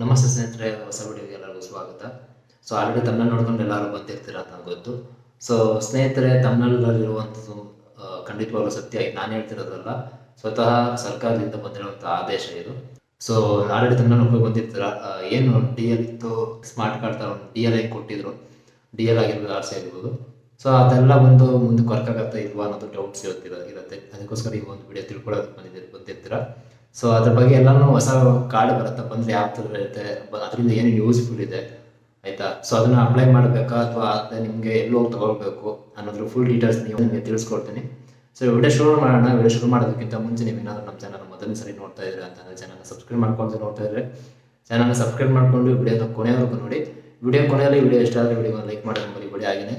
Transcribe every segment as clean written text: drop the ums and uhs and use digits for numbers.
ನಮಸ್ತೆ ಸ್ನೇಹಿತರೆ, ಹೊಸ ವಿಡಿಯೋಗೆ ಎಲ್ಲರಿಗೂ ಸ್ವಾಗತ. ಆಲ್ರೆಡಿ ತಮಿಳ್ನಾಡು ನೋಡ್ಕೊಂಡು ಎಲ್ಲರೂ ಬಂದಿರ್ತೀರ ಅಂತ ಗೊತ್ತು. ಸ್ನೇಹಿತರೆ, ತಮಿಳ್ನಾಡಲ್ಲಿರುವಂಥದ್ದು ಖಂಡಿತವಾಗ್ಲೂ ಸತ್ಯ. ನಾನು ಹೇಳ್ತಿರೋದಲ್ಲ, ಸ್ವತಃ ಸರ್ಕಾರದಿಂದ ಬಂದಿರುವಂಥ ಆದೇಶ ಇದು. ಆಲ್ರೆಡಿ ತಮಿಳ್ನಾಡು ಹೋಗಿ ಬಂದಿರ್ತೀರ. ಏನು ಡಿ ಎಲ್ ಇತ್ತು, ಸ್ಮಾರ್ಟ್ ಕಾರ್ಡ್ ತರ ಡಿ ಎಲ್ ಹೆಂಗೆ ಕೊಟ್ಟಿದ್ರು, ಡಿ ಎಲ್ ಆಗಿರ್ಬೋದು, ಆರ್ ಸಿ ಆಗಿರ್ಬೋದು. ಅದೆಲ್ಲ ಒಂದು ಮುಂದೆ ವರ್ಕಾಗತ್ತಾ ಇಲ್ವಾ ಅನ್ನೋದು ಡೌಟ್ಸ್ ಇರುತ್ತೆ. ಅದಕ್ಕೋಸ್ಕರ ಈ ಒಂದು ವಿಡಿಯೋ ತಿಳ್ಕೊಳ್ಳೋಕೆ ಬಂದಿರ್ತೀರ. ಅದ್ರ ಬಗ್ಗೆ ಎಲ್ಲಾನು ಹೊಸ ಕಾರ್ಡ್ ಬರುತ್ತೆ, ಬಂದ್ರೆ ಯಾವ ಥರ ಇರುತ್ತೆ, ಅದರಿಂದ ಏನು ಯೂಸ್ಫುಲ್ ಇದೆ, ಆಯ್ತಾ. ಅದನ್ನ ಅಪ್ಲೈ ಮಾಡಬೇಕಾ ಅಥವಾ ನಿಮಗೆ ಎಲ್ಲಿ ಹೋಗಿ ತಗೊಳ್ಬೇಕು ಅನ್ನೋದ್ರ ಫುಲ್ ಡೀಟೇಲ್ಸ್ ನಿಮಗೆ ತಿಳಿಸ್ಕೊಡ್ತೀನಿ. ವಿಡಿಯೋ ಶುರು ಮಾಡೋಣ. ವಿಡಿಯೋ ಶುರು ಮಾಡೋದಕ್ಕಿಂತ ಮುಂಚೆ ನೀವು ಏನಾದರೂ ನಮ್ಮ ಚಾನಲ್ ಮೊದಲನೇ ಸರಿ ನೋಡ್ತಾ ಇದ್ರೆ ಅಂತಂದರೆ ಚಾನಲ್ನ ಸಬ್ಸ್ಕ್ರೈಬ್ ಮಾಡ್ಕೊಂಡು ನೋಡ್ತಾ ಇದ್ರೆ ಚಾನಲ್ನ ಸಬ್ಸ್ಕ್ರೈಬ್ ಮಾಡ್ಕೊಂಡು ವಿಡಿಯೋನ ಕೊನೆಯವರೆಗೂ ನೋಡಿ. ವಿಡಿಯೋ ಕೊನೆಯಲ್ಲಿ ವಿಡಿಯೋ ಇಷ್ಟ ಆದರೆ ವಿಡಿಯೋನ ಲೈಕ್ ಮಾಡೋದು ಮರಿಬೇಡಿ. ಹಾಗೆಯೇ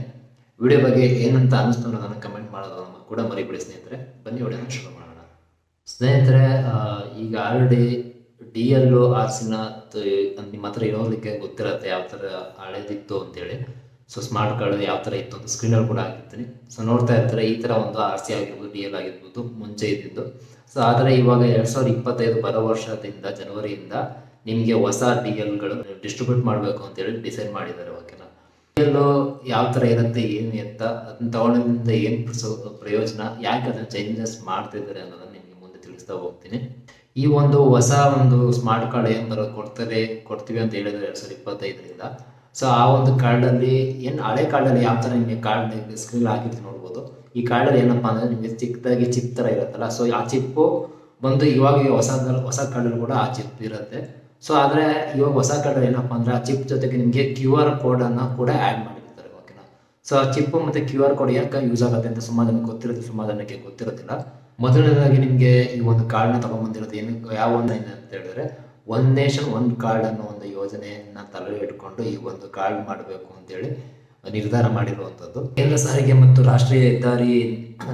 ವಿಡಿಯೋ ಬಗ್ಗೆ ಏನಂತ ಅನಿಸ್ತು ಅನ್ನೋದನ್ನು ಕಮೆಂಟ್ ಮಾಡೋದು ಕೂಡ ಮರಿಬೇಡಿ ಸ್ನೇಹಿತರೆ. ಬನ್ನಿ ವಿಡಿಯೋನ ಶುರು ಮಾಡೋಣ. ಸ್ನೇಹಿತರೆ, ಈಗ ಆಲ್ರೆಡಿ ಡಿ ಎಲ್ ಆರ್ ಸಿನ ನಿಮ್ಮ ಹತ್ರ ಇರೋದಕ್ಕೆ ಗೊತ್ತಿರುತ್ತೆ ಯಾವ ಥರ ಹಳೇದಿತ್ತು ಅಂತೇಳಿ. ಸ್ಮಾರ್ಟ್ ಕಾರ್ಡ್ ಯಾವ ಥರ ಇತ್ತು ಅಂತ ಸ್ಕ್ರೀನಲ್ಲಿ ಕೂಡ ಹಾಕಿರ್ತೀನಿ. ನೋಡ್ತಾ ಇರ್ತಾರೆ, ಈ ಥರ ಒಂದು ಆರ್ ಸಿ ಆಗಿರ್ಬೋದು, ಡಿ ಎಲ್ ಆಗಿರ್ಬೋದು ಮುಂಚೆ ಇದ್ದಿದ್ದು. ಆದರೆ ಇವಾಗ 2025 ಬರೋ ವರ್ಷದಿಂದ ಜನವರಿಯಿಂದ ನಿಮಗೆ ಹೊಸ ಡಿ ಎಲ್ಗಳು ಡಿಸ್ಟ್ರಿಬ್ಯೂಟ್ ಮಾಡಬೇಕು ಅಂತೇಳಿ ಡಿಸೈಡ್ ಮಾಡಿದ್ದಾರೆ. ಓಕೆನಾ. ಡಿ ಎಲ್ ಯಾವ ಥರ ಇರುತ್ತೆ, ಏನು ಎತ್ತ, ಅದನ್ನ ತಗೊಳ್ಳೋದ್ರಿಂದ ಏನು ಪ್ರಯೋಜನ, ಯಾಕೆ ಅದನ್ನು ಚೇಂಜಸ್ ಮಾಡ್ತಿದ್ದಾರೆ ಅನ್ನೋದನ್ನು ತಿಳಿಸ್ತಾ ಹೋಗ್ತೀನಿ. ಈ ಒಂದು ಹೊಸ ಒಂದು ಸ್ಮಾರ್ಟ್ ಕಾರ್ಡ್ ಏನು ಕೊಡ್ತೀವಿ ಅಂತ ಹೇಳಿದ್ರೆ 2025ರಿಂದ. ಆ ಒಂದು ಕಾರ್ಡಲ್ಲಿ ಏನು ಹಳೆ ಕಾರ್ಡಲ್ಲಿ ಯಾವ ಥರ ನಿಮಗೆ ಕಾರ್ಡ್ ಸ್ಕ್ರೀನ್ ಹಾಕಿರ್ತೀವಿ ನೋಡ್ಬೋದು. ಈ ಕಾರ್ಡಲ್ಲಿ ಏನಪ್ಪ ಅಂದರೆ ನಿಮಗೆ ಚಿಕ್ಕದಾಗಿ ಚಿಪ್ ಥರ ಇರುತ್ತಲ್ಲ, ಆ ಚಿಪ್ಪು ಬಂದು ಇವಾಗ ಹೊಸ ಕಾರ್ಡಲ್ಲಿ ಕೂಡ ಆ ಚಿಪ್ ಇರುತ್ತೆ. ಆದರೆ ಇವಾಗ ಹೊಸ ಕಾರ್ಡಲ್ಲಿ ಏನಪ್ಪ ಅಂದರೆ ಆ ಚಿಪ್ ಜೊತೆಗೆ ನಿಮಗೆ QR ಕೋಡನ್ನು ಕೂಡ ಆ್ಯಡ್ ಮಾಡಿರ್ತಾರೆ. ಓಕೆನಾ. ಆ ಚಿಪ್ಪು ಮತ್ತು QR ಕೋಡ್ ಯಾಕೆ ಯೂಸ್ ಆಗುತ್ತೆ ಅಂತ ಸುಮಾರು ಜನಕ್ಕೆ ಗೊತ್ತಿರುತ್ತೆ, ಸುಮಾರು ಜನಕ್ಕೆ ಗೊತ್ತಿರೋದಿಲ್ಲ. ಮೊದಲನೇದಾಗಿ ನಿಮಗೆ ಈ ಒಂದು ಕಾರ್ಡ್ನ ತಗೊಂಡ್ಬಂದಿರೋದು ಏನು, ಯಾವ ಒಂದು ಅಂತ ಹೇಳಿದ್ರೆ ಒನ್ ನೇಷನ್ ಒನ್ ಕಾರ್ಡ್ ಅನ್ನೋ ಒಂದು ಯೋಜನೆಯನ್ನ ತಲೆ ಇಟ್ಕೊಂಡು ಈ ಒಂದು ಕಾರ್ಡ್ ಮಾಡಬೇಕು ಅಂತೇಳಿ ನಿರ್ಧಾರ ಮಾಡಿರುವಂಥದ್ದು. ಕೇಂದ್ರ ಸಾರಿಗೆ ಮತ್ತು ರಾಷ್ಟ್ರೀಯ ಹೆದ್ದಾರಿ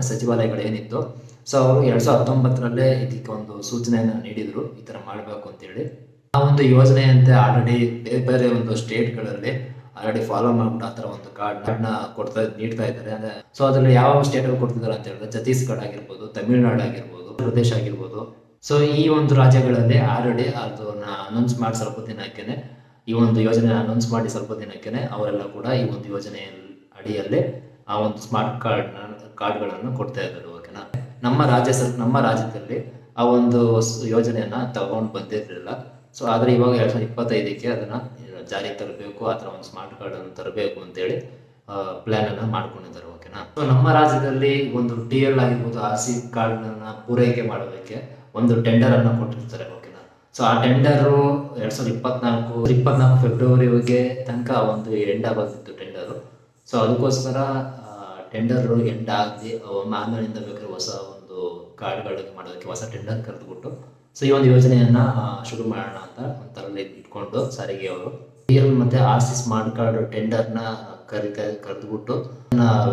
ಸಚಿವಾಲಯಗಳು ಏನಿತ್ತು, ಅವರು 2019ರಲ್ಲೇ ಇದಕ್ಕೆ ಒಂದು ಸೂಚನೆಯನ್ನು ನೀಡಿದ್ರು, ಈ ಥರ ಮಾಡಬೇಕು ಅಂತೇಳಿ. ಆ ಒಂದು ಯೋಜನೆಯಂತೆ ಆಲ್ರೆಡಿ ಬೇರೆ ಬೇರೆ ಒಂದು ಸ್ಟೇಟ್ಗಳಲ್ಲಿ ಆಲ್ರೆಡಿ ಫಾಲೋ ಮಾಡ್ಬಿಟ್ಟು ಆ ಥರ ಒಂದು ಕಾರ್ಡ್ನ ನೀಡ್ತಾ ಇದ್ದಾರೆ. ಅಂದರೆ ಅದರಲ್ಲಿ ಯಾವ ಸ್ಟೇಟಲ್ಲಿ ಕೊಡ್ತಿದ್ದಾರೆ ಅಂತ ಹೇಳಿದ್ರೆ ಛತ್ತೀಸ್ಗಢ ಆಗಿರ್ಬೋದು, ತಮಿಳುನಾಡು ಆಗಿರ್ಬೋದು, ಪ್ರದೇಶ ಆಗಿರ್ಬೋದು. ಈ ಒಂದು ರಾಜ್ಯಗಳಲ್ಲಿ ಆಲ್ರೆಡಿ ಅದನ್ನ ಅನೌನ್ಸ್ ಮಾಡಿ ಸ್ವಲ್ಪ ದಿನಕ್ಕೇನೆ, ಈ ಒಂದು ಯೋಜನೆ ಅನೌನ್ಸ್ ಮಾಡಿ ಸ್ವಲ್ಪ ದಿನಕ್ಕೇನೆ ಅವರೆಲ್ಲ ಕೂಡ ಈ ಒಂದು ಯೋಜನೆಯ ಅಡಿಯಲ್ಲಿ ಆ ಒಂದು ಸ್ಮಾರ್ಟ್ ಕಾರ್ಡ್ಗಳನ್ನು ಕೊಡ್ತಾ ಇದ್ದಾರೆ. ಓಕೆನಾ. ನಮ್ಮ ರಾಜ್ಯದಲ್ಲಿ ಆ ಒಂದು ಯೋಜನೆಯನ್ನ ತಗೊಂಡು ಬಂದಿರಲಿಲ್ಲ. ಆದರೆ ಇವಾಗ 2025ಕ್ಕೆ ಅದನ್ನ ಜಾರಿಗೆ ತರಬೇಕು, ಆ ಥರ ಒಂದು ಸ್ಮಾರ್ಟ್ ಕಾರ್ಡನ್ನು ತರಬೇಕು ಅಂತೇಳಿ ಪ್ಲ್ಯಾನನ್ನು ಮಾಡ್ಕೊಂಡಿದ್ದಾರೆ. ಓಕೆನಾ. ನಮ್ಮ ರಾಜ್ಯದಲ್ಲಿ ಒಂದು ಡಿ ಎಲ್ ಆಗಿರ್ಬೋದು, ಆರ್ ಸಿ ಕಾರ್ಡ್ನ ಪೂರೈಕೆ ಮಾಡೋದಕ್ಕೆ ಒಂದು ಟೆಂಡರನ್ನು ಕೊಟ್ಟಿರ್ತಾರೆ. ಓಕೆನಾ. ಆ ಟೆಂಡರು 2024 ಫೆಬ್ರವರಿಗೆ ತನಕ ಒಂದು ಎಂಡ್ ಆಗೋದಿತ್ತು ಟೆಂಡರು. ಅದಕ್ಕೋಸ್ಕರ ಟೆಂಡರು ಎಂಡ್ ಆಗಿ ಆಮೇಲಿಂದ ಬೇಕಾದ್ರೆ ಹೊಸ ಒಂದು ಕಾರ್ಡ್ಗಳಿಗೆ ಮಾಡೋದಕ್ಕೆ ಹೊಸ ಟೆಂಡರ್ ಕರೆದುಬಿಟ್ಟು ಈ ಒಂದು ಯೋಜನೆಯನ್ನು ಶುರು ಮಾಡೋಣ ಅಂತ ಒಂಥರಲ್ಲಿ ಇಟ್ಕೊಂಡು ಸಾರಿಗೆಯವರು ಡಿ ಎಲ್ ಮತ್ತು ಆರ್ ಸಿ ಸ್ಮಾರ್ಟ್ ಕಾರ್ಡ್ ಟೆಂಡರ್ನ ಕರೆದುಬಿಟ್ಟು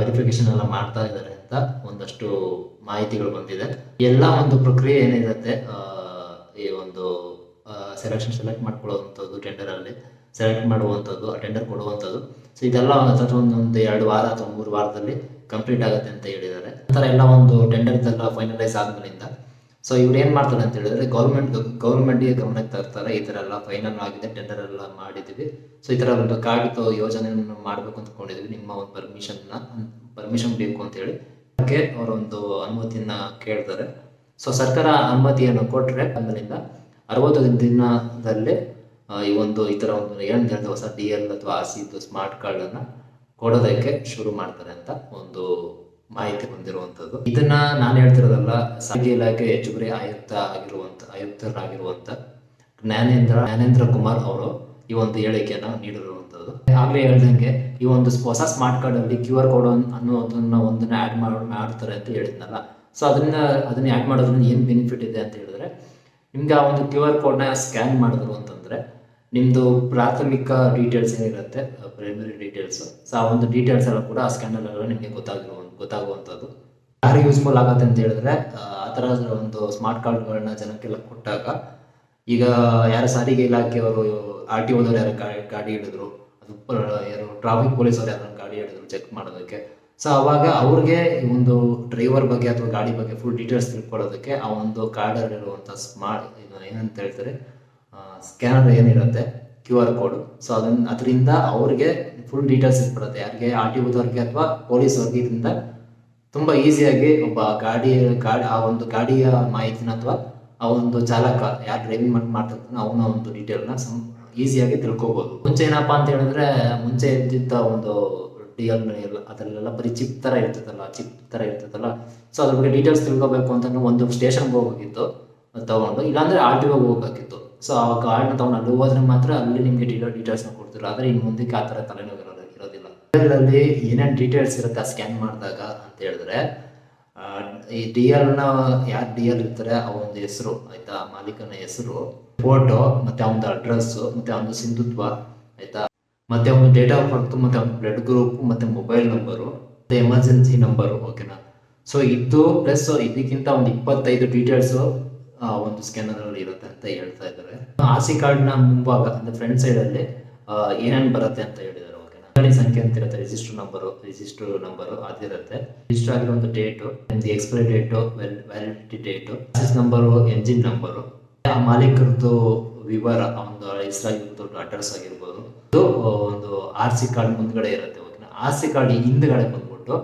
ವೆರಿಫಿಕೇಶನ್ ಎಲ್ಲ ಮಾಡ್ತಾ ಇದ್ದಾರೆ ಅಂತ ಒಂದಷ್ಟು ಮಾಹಿತಿಗಳು ಬಂದಿದೆ. ಎಲ್ಲ ಒಂದು ಪ್ರಕ್ರಿಯೆ ಏನಿರುತ್ತೆ, ಈ ಒಂದು ಸೆಲೆಕ್ಟ್ ಮಾಡ್ಕೊಳ್ಳುವಂಥದ್ದು, ಟೆಂಡರಲ್ಲಿ ಸೆಲೆಕ್ಟ್ ಮಾಡುವಂಥದ್ದು, ಆ ಟೆಂಡರ್ ಕೊಡುವಂಥದ್ದು. ಇದೆಲ್ಲ ಒಂದು 2 ವಾರ ಅಥವಾ 3 ವಾರದಲ್ಲಿ ಕಂಪ್ಲೀಟ್ ಆಗುತ್ತೆ ಅಂತ ಹೇಳಿದ್ದಾರೆ. ನಂತರ ಎಲ್ಲ ಒಂದು ಟೆಂಡರ್ ಎಲ್ಲ ಫೈನಲೈಸ್ ಆದ್ಮೇಲಿಂದ ಇವ್ರು ಏನು ಮಾಡ್ತಾರೆ ಅಂತ ಹೇಳಿದ್ರೆ ಗೌರ್ಮೆಂಟ್ಗೆ ಗಮನಕ್ಕೆ ತರ್ತಾರೆ. ಈ ಥರ ಎಲ್ಲ ಫೈನಲ್ ಆಗಿದೆ, ಟೆಂಡರ್ ಎಲ್ಲ ಮಾಡಿದ್ದೀವಿ, ಈ ಥರ ಒಂದು ಕಾರ್ಡ್ ಯೋಜನೆಯನ್ನು ಮಾಡಬೇಕು ಅಂದ್ಕೊಂಡಿದ್ದೀವಿ, ನಿಮ್ಮ ಒಂದು ಪರ್ಮಿಷನ್ ಬೇಕು ಅಂತೇಳಿ ಅದಕ್ಕೆ ಅವರೊಂದು ಅನುಮತಿಯನ್ನು ಕೇಳ್ತಾರೆ. ಸರ್ಕಾರ ಅನುಮತಿಯನ್ನು ಕೊಟ್ಟರೆ ಆಮೇಲಿಂದ 60 ದಿನದಲ್ಲಿ ಈ ಥರ ಒಂದು ಏನು ಹೊಸ ಡಿ ಎಲ್ ಅಥವಾ ಆರ್ ಸಿ ಸ್ಮಾರ್ಟ್ ಕಾರ್ಡನ್ನು ಕೊಡೋದಕ್ಕೆ ಶುರು ಮಾಡ್ತಾರೆ ಅಂತ ಒಂದು ಮಾಹಿತಿ ಬಂದಿರುವಂಥದ್ದು. ಇದನ್ನ ನಾನು ಹೇಳ್ತಿರೋದಲ್ಲ, ಸಾರಿಗೆ ಇಲಾಖೆ ಹೆಚ್ಚುವರಿ ಆಯುಕ್ತರಾಗಿರುವಂಥ ಜ್ಞಾನೇಂದ್ರ ಕುಮಾರ್ ಅವರು ಈ ಒಂದು ಹೇಳಿಕೆಯನ್ನು ನೀಡಿರುವಂಥದ್ದು. ಆಗಲೇ ಹೇಳ್ದಂಗೆ ಈ ಒಂದು ಹೊಸ ಸ್ಮಾರ್ಟ್ ಕಾರ್ಡಲ್ಲಿ QR ಕೋಡ್ ಅನ್ನೋದನ್ನ ಒಂದನ್ನ ಆ್ಯಡ್ ಮಾಡ್ತಾರೆ ಅಂತ ಹೇಳಿದ್ನಲ್ಲ. ಅದನ್ನ ಆ್ಯಡ್ ಮಾಡೋದ್ರಿಂದ ಏನು ಬೆನಿಫಿಟ್ ಇದೆ ಅಂತ ಹೇಳಿದ್ರೆ, ನಿಮ್ಗೆ ಆ ಒಂದು QR ಕೋಡ್ನ ಸ್ಕ್ಯಾನ್ ಮಾಡಿದ್ರು ಅಂತಂದರೆ ನಿಮ್ಮದು ಪ್ರಾಥಮಿಕ ಡೀಟೇಲ್ಸ್ ಏನಿರುತ್ತೆ, ಪ್ರೈಮರಿ ಡೀಟೇಲ್ಸ್, ಆ ಒಂದು ಡೀಟೇಲ್ಸ್ ಎಲ್ಲ ಕೂಡ ಆ ಸ್ಕ್ಯಾನಲ್ಲೆಲ್ಲ ನಿಮಗೆ ಗೊತ್ತಾಗುವಂಥದ್ದು. ಯಾರು ಯೂಸ್ಫುಲ್ ಆಗುತ್ತೆ ಅಂತ ಹೇಳಿದ್ರೆ, ಆ ಥರ ಒಂದು ಸ್ಮಾರ್ಟ್ ಕಾರ್ಡ್ಗಳನ್ನ ಜನಕ್ಕೆಲ್ಲ ಕೊಟ್ಟಾಗ, ಈಗ ಯಾರು ಸಾರಿಗೆ ಇಲಾಖೆಯವರು RTOದವ್ರು ಯಾರು ಗಾಡಿ ಹಿಡಿದ್ರು, ಯಾರು ಟ್ರಾಫಿಕ್ ಪೊಲೀಸವ್ರು ಯಾರು ಗಾಡಿ ಹಿಡಿದ್ರು ಚೆಕ್ ಮಾಡೋದಕ್ಕೆ, ಅವಾಗ ಅವ್ರಿಗೆ ಒಂದು ಡ್ರೈವರ್ ಬಗ್ಗೆ ಅಥವಾ ಗಾಡಿ ಬಗ್ಗೆ ಫುಲ್ ಡೀಟೇಲ್ಸ್ ತಿಳ್ಕೊಳ್ಳೋದಕ್ಕೆ ಆ ಒಂದು ಕಾರ್ಡಲ್ಲಿರುವಂಥ ಸ್ಮಾರ್ಟ್ ಏನಂತ ಹೇಳ್ತಾರೆ, ಸ್ಕ್ಯಾನರ್ ಏನಿರುತ್ತೆ QR ಕೋಡ್, ಸೊ ಅದರಿಂದ ಅವ್ರಿಗೆ ಫುಲ್ ಡೀಟೇಲ್ಸ್ ಇಟ್ಬಿಡುತ್ತೆ. ಯಾರಿಗೆ RTO ಅಥವಾ ಪೊಲೀಸವ್ರಿಗೆ ಇದರಿಂದ ತುಂಬ ಈಸಿಯಾಗಿ ಒಬ್ಬ ಗಾಡಿ ಆ ಒಂದು ಗಾಡಿಯ ಮಾಹಿತಿನ ಅಥವಾ ಆ ಒಂದು ಚಾಲಕ ಯಾರು ಡ್ರೈವಿಂಗ್ ಮಾಡ್ತಿರ್ತಾನೆ ಅವನ ಒಂದು ಡೀಟೇಲ್ನ ಈಸಿಯಾಗಿ ತಿಳ್ಕೊಬೋದು. ಮುಂಚೆ ಏನಪ್ಪ ಅಂತ ಹೇಳಿದ್ರೆ, ಮುಂಚೆ ಇದ್ದಿದ್ದ ಒಂದು DL ಅದರಲ್ಲೆಲ್ಲ ಬರೀ ಚಿಪ್ ಥರ ಇರ್ತದಲ್ಲ, ಸೊ ಅದ್ರ ಬಗ್ಗೆ ಡೀಟೇಲ್ಸ್ ತಿಳ್ಕೊಬೇಕು ಅಂತಂದ್ರೆ ಒಂದು ಸ್ಟೇಷನ್ಗೆ ಹೋಗ್ಬೇಕಿತ್ತು ತಗೊಂಡು, ಇಲ್ಲಾಂದ್ರೆ RTO ಹೋಗ್ಬೇಕಿತ್ತು. ಸೊ ಆ ಕಾರ್ಡ್ನ ತಗೊಂಡು ಅಲ್ಲಿ ಹೋದ್ರೆ ಮಾತ್ರ ಅಲ್ಲಿ ನಿಮಗೆ ಡೀಟೇಲ್ಸ್ನ ಕೊಡ್ತಿಲ್ಲ. ಆದರೆ ಇನ್ನು ಮುಂದಕ್ಕೆ ಆ ಥರ ತಲೆನೋವು ಇರೋದಿಲ್ಲ. ಇದರಲ್ಲಿ ಏನೇನು ಡೀಟೇಲ್ಸ್ ಇರುತ್ತೆ ಸ್ಕ್ಯಾನ್ ಮಾಡಿದಾಗ ಅಂತ ಹೇಳಿದ್ರೆ, ಈ DLನ ಯಾರು DL ಇರ್ತಾರೆ ಆ ಒಂದು ಹೆಸರು, ಆಯ್ತಾ, ಮಾಲೀಕನ ಹೆಸರು, ಫೋಟೋ, ಮತ್ತೆ ಅವನದು ಅಡ್ರೆಸ್ಸು, ಮತ್ತೆ ಅವನದು ಸಿಂಧುತ್ವ, ಆಯ್ತಾ, ಮತ್ತೆ ಅವನ ಡೇಟ್ ಆಫ್ ಬರ್ತ್, ಮತ್ತೆ ಅವನ ಬ್ಲಡ್ ಗ್ರೂಪ್, ಮತ್ತೆ ಮೊಬೈಲ್ ನಂಬರು, ಮತ್ತೆ ಎಮರ್ಜೆನ್ಸಿ ನಂಬರು, ಓಕೆನಾ. ಸೊ ಇದು ಪ್ಲಸ್ ಇದಕ್ಕಿಂತ ಒಂದು 25 ಡೀಟೇಲ್ಸು ಒಂದು ಸ್ಕ್ಯಾನರ್ ಅಲ್ಲಿ ಇರುತ್ತೆ ಅಂತ ಹೇಳ್ತಾ ಇದ್ದಾರೆ. RC ಕಾರ್ಡ್ನ ಮುಂಭಾಗ ಅಂದ್ರೆ ಫ್ರಂಟ್ ಸೈಡ್ ಅಲ್ಲಿ ಏನೇನು ಬರುತ್ತೆ ಅಂತ ಹೇಳಿದ್ದಾರೆ, ಓಕೆನಾ. ಗಾಡಿ ಸಂಖ್ಯೆ ಅಂತ ಇರುತ್ತೆ, ರಿಜಿಸ್ಟರ್ ನಂಬರು ಅದಿರುತ್ತೆ, ರಿಜಿಸ್ಟರ್ ಆಗಿರೋ ಒಂದು date, expiry date, validity date, number, engine number, ಆ ಮಾಲೀಕರದ್ದು ವಿವರ, ಒಂದು ಹೆಸರಾಗಿರ್ಬೋದು, ಅಡ್ರೆಸ್ ಆಗಿರ್ಬೋದು. ಇದು ಒಂದು RC ಕಾರ್ಡ್ ಮುಂದ್ಗಡೆ ಇರುತ್ತೆ, ಓಕೆನಾ. RC ಕಾರ್ಡ್ ಹಿಂದ್ಗಡೆ ಬಂದ್ಬಿಟ್ಟು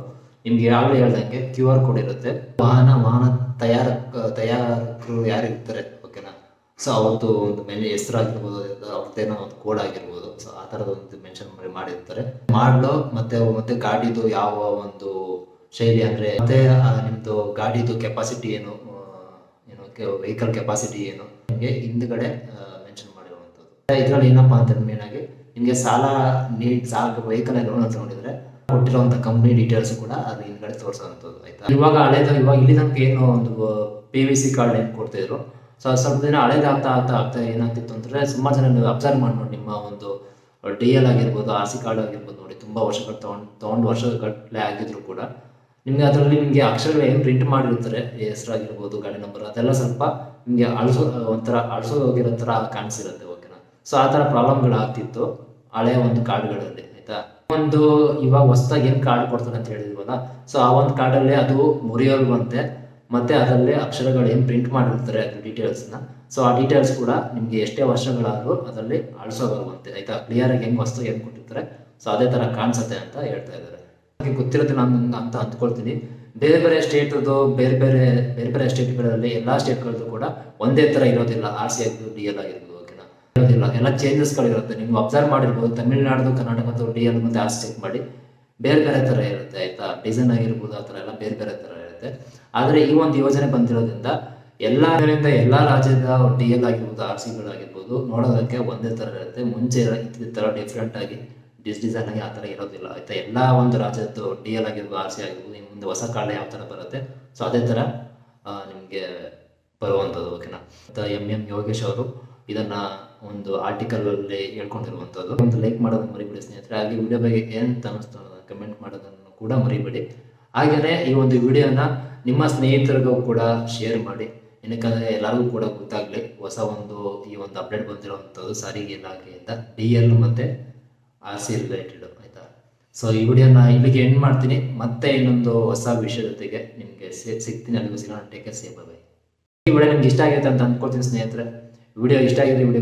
ನಿಮ್ಗೆ ಯಾವಾಗಲೇ ಹೇಳ್ದಂಗೆ QR ಕೋಡ್ ಇರುತ್ತೆ. ವಾಹನ ತಯಾರಕರು ಯಾರು ಇರ್ತಾರೆ, ಓಕೆನಾ. ಸೊ ಅವತ್ತು ಒಂದು ಮೇಲೆ ಹೆಸರಾಗಿರ್ಬೋದು, ಅವ್ರದ್ದೇನೋ ಒಂದು ಕೋಡ್ ಆಗಿರ್ಬೋದು, ಸೊ ಆ ಥರದ ಒಂದು ಮೆನ್ಷನ್ ಮಾಡಿರ್ತಾರೆ. ಮಾಡಲು ಮತ್ತೆ ಗಾಡಿದು ಯಾವ ಒಂದು ಶೈಲಿ ಅಂದ್ರೆ, ಮತ್ತೆ ನಿಮ್ದು ಗಾಡಿದು ಕೆಪಾಸಿಟಿ ಏನು ವೆಹಿಕಲ್ ಕೆಪಾಸಿಟಿ ಏನು ನಿಮಗೆ ಹಿಂದ್ಗಡೆ ಮೆನ್ಷನ್ ಮಾಡಿರುವಂಥದ್ದು. ಇದರಲ್ಲಿ ಏನಪ್ಪಾ ಅಂತಂದ್ರೆ ಮೇನ್ ಆಗಿ ನಿಮಗೆ ಸಾಲ ವೆಹಿಕಲ್ ಲೋನ್ ತಗೊಂಡಿದ್ರೆ ಕೊಟ್ಟಿರುವಂಥ ಕಂಪ್ನಿ ಡೀಟೇಲ್ಸ್ ಕೂಡ ಅದು ಹಿಂದ್ಗಡೆ ತೋರಿಸುವಂಥದ್ದು, ಆಯ್ತಾ. ಇವಾಗ ಇಲ್ಲಿ ತನಕ ಏನು ಒಂದು PVC ಕಾರ್ಡ್ ಏನು ಕೊಡ್ತಿದ್ರು, ಸೊ ಸ್ವಲ್ಪ ದಿನ ಹಳೇದಾಗ್ತಾ ಏನಾಗ್ತಿತ್ತು ಅಂದರೆ, ಸುಮಾರು ಜನ ನೀವು ಅಬ್ಸರ್ವ್ ಮಾಡಿ ನಿಮ್ಮ ಒಂದು DL ಆಗಿರ್ಬೋದು, RC ಕಾರ್ಡ್ ಆಗಿರ್ಬೋದು, ನೋಡಿ ತುಂಬ ವರ್ಷಗಳು ತೊಗೊಂಡು ವರ್ಷಗಟ್ಟಲೆ ಆಗಿದ್ರು ಕೂಡ ನಿಮಗೆ ಅದರಲ್ಲಿ ನಿಮಗೆ ಅಕ್ಷರಗಳು ಏನು ಪ್ರಿಂಟ್ ಮಾಡಿರ್ತಾರೆ, ಹೆಸರಾಗಿರ್ಬೋದು, ಗಾಡಿ ನಂಬರ್, ಅದೆಲ್ಲ ಸ್ವಲ್ಪ ನಿಮಗೆ ಹೋಗಿರೋ ಥರ ಕಾಣಿಸಿರುತ್ತೆ, ಓಕೆನಾ. ಸೊ ಆ ಥರ ಪ್ರಾಬ್ಲಮ್ಗಳಾಗ್ತಿತ್ತು ಹಳೆಯ ಒಂದು ಕಾರ್ಡ್ಗಳಲ್ಲಿ, ಆಯ್ತಾ. ಇವಾಗ ಹೊಸದಾಗಿ ಏನು ಕಾರ್ಡ್ ಕೊಡ್ತಾರೆ ಅಂತ ಹೇಳಿದ್ವಲ್ಲ, ಸೊ ಆ ಒಂದು ಕಾರ್ಡಲ್ಲಿ ಅದು ಮುರಿಯೋಲ್ವಂತೆ, ಮತ್ತೆ ಅದರಲ್ಲಿ ಅಕ್ಷರಗಳು ಏನು ಪ್ರಿಂಟ್ ಮಾಡಿರ್ತಾರೆ ಅದ್ರ ಡೀಟೇಲ್ಸ್ನ, ಸೊ ಆ ಡೀಟೇಲ್ಸ್ ಕೂಡ ನಿಮಗೆ ಎಷ್ಟೇ ವರ್ಷಗಳಾದರೂ ಅದರಲ್ಲಿ ಅಳಿಸೋಗಲ್ವಂತೆ, ಆಯ್ತಾ. ಕ್ಲಿಯರಾಗಿ ಹೆಂಗೆ ಹೊಸದಾಗಿ ಏನು ಕೊಟ್ಟಿರ್ತಾರೆ ಸೊ ಅದೇ ಥರ ಕಾಣಿಸುತ್ತೆ ಅಂತ ಹೇಳ್ತಾ ಇದ್ದಾರೆ. ನನಗೆ ಗೊತ್ತಿರುತ್ತೆ ನಾನು ಅಂತ ಅಂದ್ಕೊಳ್ತೀನಿ. ಬೇರೆ ಸ್ಟೇಟದು ಬೇರೆ ಸ್ಟೇಟ್ಗಳಲ್ಲಿ ಎಲ್ಲ ಸ್ಟೇಟ್ಗಳದ್ದು ಕೂಡ ಒಂದೇ ಥರ ಇರೋದಿಲ್ಲ. RC ಆಗಿರ್ಬೋದು, DL ಆಗಿರ್ಬೋದು, ಓಕೆನಾ, ಇರೋದಿಲ್ಲ. ಎಲ್ಲ ಚೇಂಜಸ್ಗಳಿರುತ್ತೆ. ನೀವು ಅಬ್ಸರ್ವ್ ಮಾಡಿರ್ಬೋದು, ತಮಿಳುನಾಡು, ಕರ್ನಾಟಕದ DL ಮತ್ತು RC ಚೆಕ್ ಮಾಡಿ ಬೇರೆ ಥರ ಇರುತ್ತೆ, ಆಯ್ತಾ. ಡಿಸೈನ್ ಆಗಿರ್ಬೋದು, ಆ ಥರ ಎಲ್ಲ ಬೇರೆ ಥರ ಇರುತ್ತೆ. ಆದರೆ ಈ ಒಂದು ಯೋಜನೆ ಬಂದಿರೋದ್ರಿಂದ ಎಲ್ಲ ರಾಜ್ಯದ DL ಆಗಿರ್ಬೋದು, RCಗಳಾಗಿರ್ಬೋದು ನೋಡೋದಕ್ಕೆ ಒಂದೇ ಥರ ಇರುತ್ತೆ. ಮುಂಚೆ ಇದ್ದ ಥರ ಡಿಫ್ರೆಂಟ್ ಆಗಿ ಡಿಸೈನ್ ಆಗಿ ಆ ಥರ ಇರೋದಿಲ್ಲ, ಆಯ್ತಾ. ಎಲ್ಲ ಒಂದು ರಾಜ್ಯದ್ದು DL ಆಗಿರ್ಬೋದು, RC ಆಗಿರ್ಬೋದು, ಇನ್ನು ಮುಂದೆ ಹೊಸ ಕಾರ್ಡ್ ಯಾವ ಥರ ಬರುತ್ತೆ ಸೊ ಅದೇ ಥರ ನಿಮಗೆ ಬರುವಂಥದ್ದು, ಓಕೆನಾ. ಮತ್ತು MM ಯೋಗೇಶ್ ಅವರು ಇದನ್ನು ಒಂದು ಆರ್ಟಿಕಲಲ್ಲಿ ಹೇಳ್ಕೊಂಡಿರುವಂಥದ್ದು. ಒಂದು ಲೈಕ್ ಮಾಡೋದನ್ನು ಮರಿಬೇಡಿ ಸ್ನೇಹಿತರೆ. ಹಾಗೆ ವಿಡಿಯೋ ಬಗ್ಗೆ ಏನು ಅನ್ನಿಸ್ತು ಅನ್ನೋದನ್ನು ಕಮೆಂಟ್ ಮಾಡೋದನ್ನು ಕೂಡ ಮರಿಬೇಡಿ. ಹಾಗೆಯೇ ಈ ಒಂದು ವಿಡಿಯೋನ ನಿಮ್ಮ ಸ್ನೇಹಿತರಿಗೂ ಕೂಡ ಶೇರ್ ಮಾಡಿ, ಏನಕ್ಕಂದರೆ ಎಲ್ಲರಿಗೂ ಕೂಡ ಗೊತ್ತಾಗಲಿ ಈ ಒಂದು ಅಪ್ಡೇಟ್ ಬಂದಿರುವಂಥದ್ದು ಸಾರಿಗೆ ಇಲಾಖೆಯಿಂದ DL ಮತ್ತು RC ರಿಲೇಟೆಡ್, ಆಯಿತಾ. ಸೊ ಈ ವಿಡಿಯೋನ ಇಲ್ಲಿಗೆ ಎಂಡ್ ಮಾಡ್ತೀನಿ. ಮತ್ತೆ ಇನ್ನೊಂದು ಹೊಸ ವಿಷಯ ಜೊತೆಗೆ ನಿಮಗೆ ಸಿಗ್ತೀನಿ. ಅಲ್ಲಿಗೂ ಸಿಗೋಣ. Take care, by. ಈ ವಿಡಿಯೋ ನಿಮ್ಗೆ ಇಷ್ಟ ಆಗಿದೆ ಅಂತ ಅಂದ್ಕೊಳ್ತೀನಿ ಸ್ನೇಹಿತರೆ. ವಿಡಿಯೋ ಇಷ್ಟ ಆಗಿದೆ, ವಿಡಿಯೋ